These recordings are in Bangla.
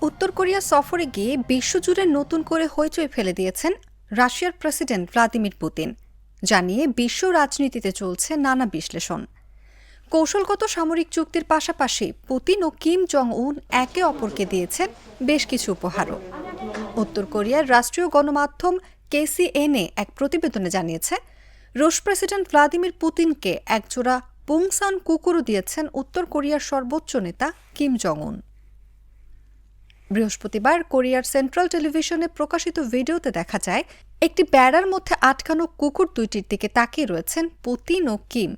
উত্তর কোরিয়া সফরে গিয়ে বিশ্বজুড়ে নতুন করে হইচই ফেলে দিয়েছেন রাশিয়ার প্রেসিডেন্ট ভ্লাদিমির পুতিন, জানিয়ে বিশ্ব রাজনীতিতে চলছে নানা বিশ্লেষণ। কৌশলগত সামরিক চুক্তির পাশাপাশি পুতিন ও কিম জং উন একে অপরকে দিয়েছেন বেশ কিছু উপহারও। উত্তর কোরিয়ার রাষ্ট্রীয় গণমাধ্যম KCNA এক প্রতিবেদনে জানিয়েছে, রুশ প্রেসিডেন্ট ভ্লাদিমির পুতিনকে একজোড়া পুংসান কুকুরও দিয়েছেন উত্তর কোরিয়ার সর্বোচ্চ নেতা কিম জং উন। বৃহস্পতিবার কোরিয়ার সেন্ট্রাল টেলিভিশনে প্রকাশিত ভিডিওতে দেখা যায়, একটি বেড়ার মধ্যে আটকানো কুকুর দুইটির দিকে তাকিয়ে রয়েছেন পুতিন ও কিম।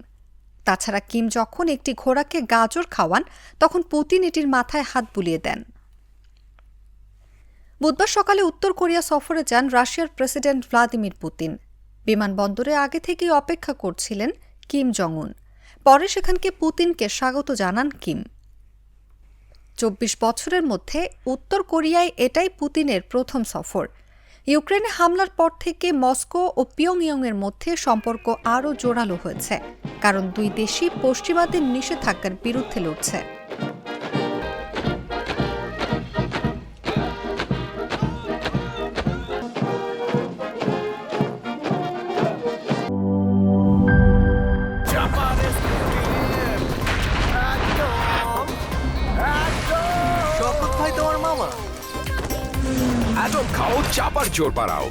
তাছাড়া কিম যখন একটি ঘোড়াকে গাজর খাওয়ান, তখন পুতিন এটির মাথায় হাত বুলিয়ে দেন। বুধবার সকালে উত্তর কোরিয়া সফরে যান রাশিয়ার প্রেসিডেন্ট ভ্লাদিমির পুতিন। বিমানবন্দরে আগে থেকেই অপেক্ষা করছিলেন কিম জং উন। পরে সেখানকে পুতিনকে স্বাগত জানান কিম। ২৪ বছরের মধ্যে উত্তর কোরিয়ায় এটাই পুতিনের প্রথম সফর। ইউক্রেনে হামলার পর থেকে মস্কো ও পিয়ংইয়ংয়ের মধ্যে সম্পর্ক আরও জোরালো হয়েছে, কারণ দুই দেশই পশ্চিমাদের নিষেধাজ্ঞার বিরুদ্ধে লড়ছে। শপথ ভাই তোমার মামা। এটম খাও, চাপার জোর বাড়াও।